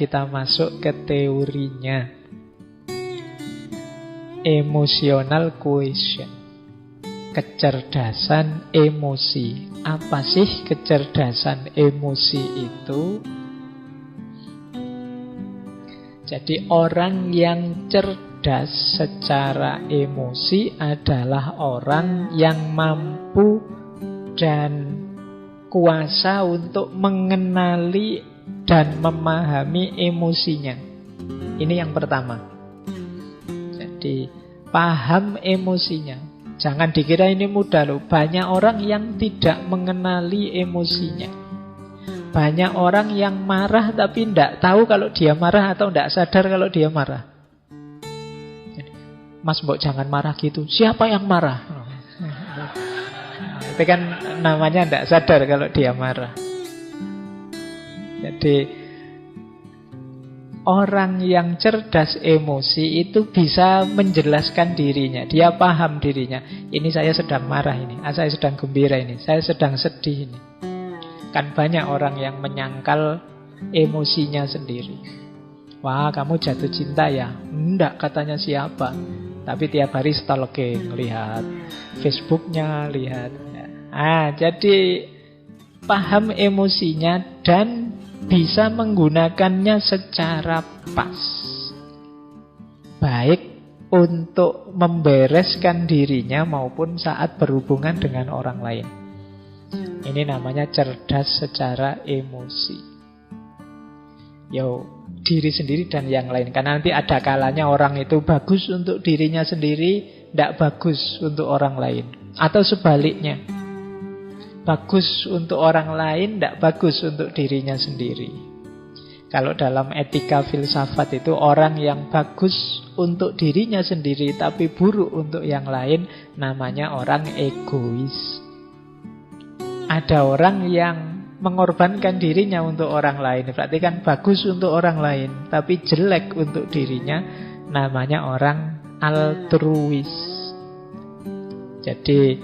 kita masuk ke teorinya. Emotional quotient, kecerdasan emosi. Apa sih kecerdasan emosi itu? Jadi orang yang cerdas secara emosi adalah orang yang mampu dan kuasa untuk mengenali dan memahami emosinya. Ini yang pertama. Jadi paham emosinya. Jangan dikira ini mudah loh. Banyak orang yang tidak mengenali emosinya. Banyak orang yang marah tapi tidak tahu kalau dia marah atau tidak sadar kalau dia marah. Mas, mbok jangan marah gitu. Siapa yang marah? Itu kan namanya tidak sadar kalau dia marah. Jadi orang yang cerdas emosi itu bisa menjelaskan dirinya. Dia paham dirinya. Ini saya sedang marah ini. Saya sedang gembira ini. Saya sedang sedih ini. Kan banyak orang yang menyangkal emosinya sendiri. Wah, kamu jatuh cinta ya? Enggak, katanya siapa. Tapi tiap hari stalking, lihat Facebooknya, lihat. Jadi paham emosinya dan bisa menggunakannya secara pas. Baik untuk membereskan dirinya maupun saat berhubungan dengan orang lain. Ini namanya cerdas secara emosi. Diri sendiri dan yang lain. Karena nanti ada kalanya orang itu bagus untuk dirinya sendiri, tidak bagus untuk orang lain. Atau sebaliknya, bagus untuk orang lain, tidak bagus untuk dirinya sendiri. Kalau dalam etika filsafat itu, orang yang bagus untuk dirinya sendiri tapi buruk untuk yang lain, namanya orang egois. Ada orang yang mengorbankan dirinya untuk orang lain, berarti kan bagus untuk orang lain tapi jelek untuk dirinya, namanya orang altruis. Jadi,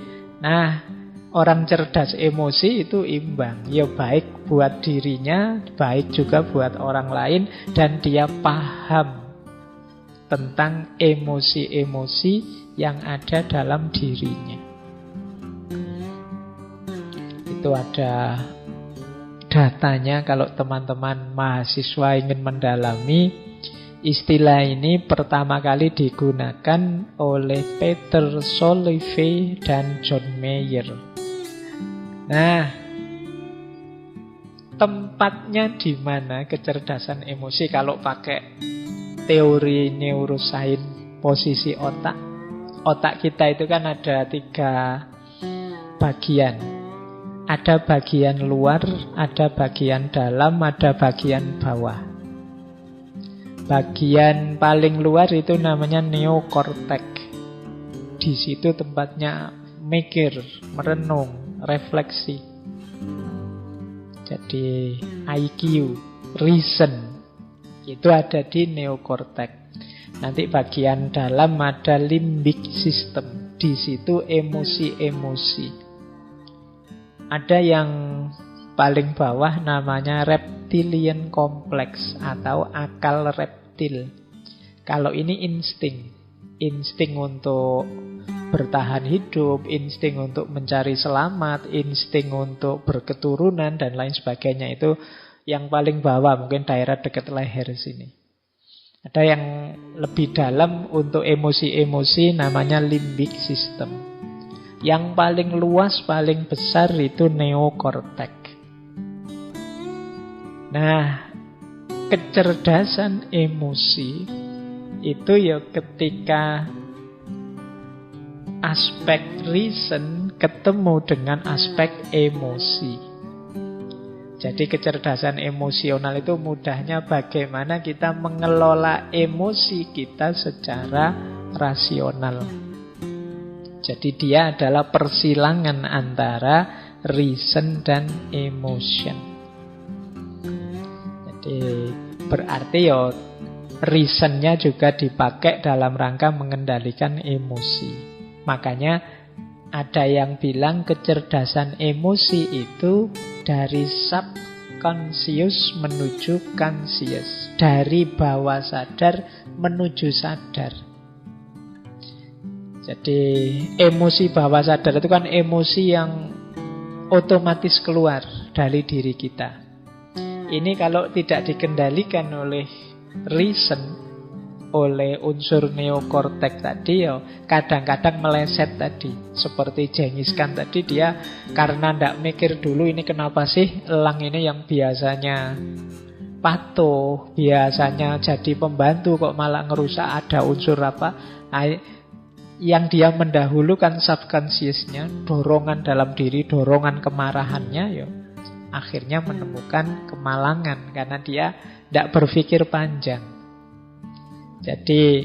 orang cerdas emosi itu imbang. Ya baik buat dirinya, baik juga buat orang lain, dan dia paham tentang emosi-emosi yang ada dalam dirinya. Itu ada datanya kalau teman-teman mahasiswa ingin mendalami. Istilah ini pertama kali digunakan oleh Peter Salovey dan John Mayer. Tempatnya di mana kecerdasan emosi kalau pakai teori neuroscience posisi otak? Otak kita itu kan ada 3 bagian. Ada bagian luar, ada bagian dalam, ada bagian bawah. Bagian paling luar itu namanya neokortek. Di situ tempatnya mikir, merenung, refleksi. Jadi IQ, reason, itu ada di neokortek. Nanti bagian dalam ada limbic system. Di situ emosi-emosi. Ada yang paling bawah namanya reptilian complex atau akal reptil. Kalau ini insting. Insting untuk bertahan hidup, insting untuk mencari selamat, insting untuk berketurunan, dan lain sebagainya. Itu yang paling bawah, mungkin daerah dekat leher sini. Ada yang lebih dalam untuk emosi-emosi namanya limbic system. Yang paling luas, paling besar itu neokortek. Kecerdasan emosi itu ya ketika aspek reason ketemu dengan aspek emosi. Jadi kecerdasan emosional itu mudahnya bagaimana kita mengelola emosi kita secara rasional. Jadi dia adalah persilangan antara reason dan emotion. Jadi berarti reasonnya juga dipakai dalam rangka mengendalikan emosi. Makanya ada yang bilang kecerdasan emosi itu dari subconscious unconscious menuju conscious, dari bawah sadar menuju sadar. Jadi emosi bawah sadar itu kan emosi yang otomatis keluar dari diri kita. Ini kalau tidak dikendalikan oleh reason, oleh unsur neokortek tadi, ya kadang-kadang meleset tadi. Seperti Genghis Khan tadi, dia karena tidak mikir dulu ini kenapa sih elang ini yang biasanya patuh, biasanya jadi pembantu kok malah ngerusak, ada unsur apa. Nah, yang dia mendahulukan subconsciousnya, dorongan dalam diri, dorongan kemarahannya, ya akhirnya menemukan kemalangan karena dia tidak berpikir panjang. Jadi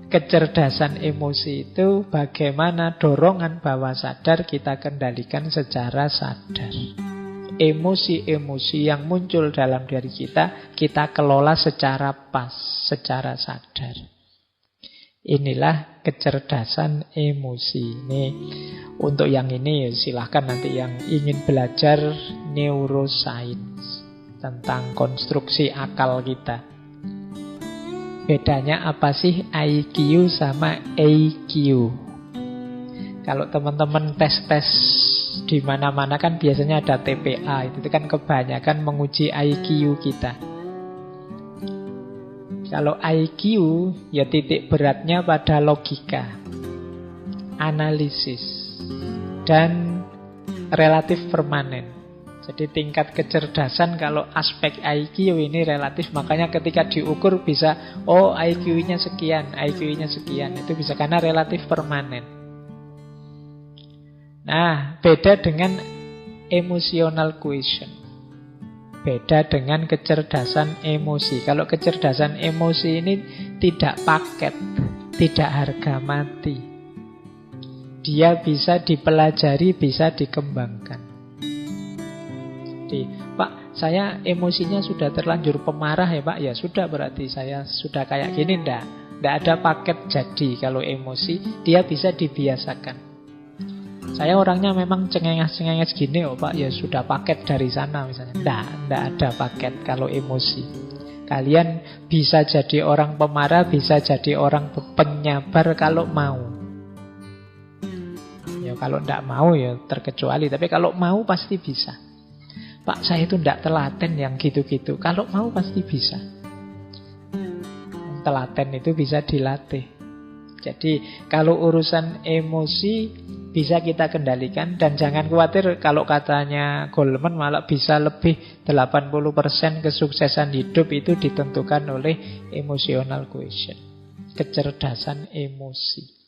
kecerdasan emosi itu bagaimana dorongan bawah sadar kita kendalikan secara sadar. Emosi-emosi yang muncul dalam diri kita kelola secara pas, secara sadar. Inilah kecerdasan emosi. Ini untuk yang ini silahkan nanti yang ingin belajar neuroscience tentang konstruksi akal kita. Bedanya apa sih IQ sama EQ? Kalau teman-teman tes-tes di mana-mana kan biasanya ada TPA, itu kan kebanyakan menguji IQ kita. Kalau IQ ya titik beratnya pada logika, analisis, dan relatif permanen. Jadi tingkat kecerdasan kalau aspek IQ ini relatif, makanya ketika diukur bisa, oh IQ-nya sekian, IQ-nya sekian. Itu bisa karena relatif permanen. Nah, beda dengan emotional quotient. Beda dengan kecerdasan emosi. Kalau kecerdasan emosi ini tidak paket, tidak harga mati. Dia bisa dipelajari, bisa dikembangkan. Pak, saya emosinya sudah terlanjur pemarah ya Pak. Ya sudah, berarti saya sudah kayak gini. Nggak ada paket jadi. Kalau emosi dia bisa dibiasakan. Saya orangnya memang cengenges-cengenges gini oh Pak. Ya sudah paket dari sana misalnya. Nggak ada paket kalau emosi. Kalian bisa jadi orang pemarah, bisa jadi orang penyabar kalau mau. Ya kalau nggak mau ya terkecuali. Tapi kalau mau pasti bisa. Pak, saya itu tidak telaten yang gitu-gitu. Kalau mau pasti bisa. Telaten itu bisa dilatih. Jadi kalau urusan emosi bisa kita kendalikan. Dan jangan khawatir kalau katanya Goleman malah bisa lebih 80% kesuksesan hidup itu ditentukan oleh emotional quotient, kecerdasan emosi.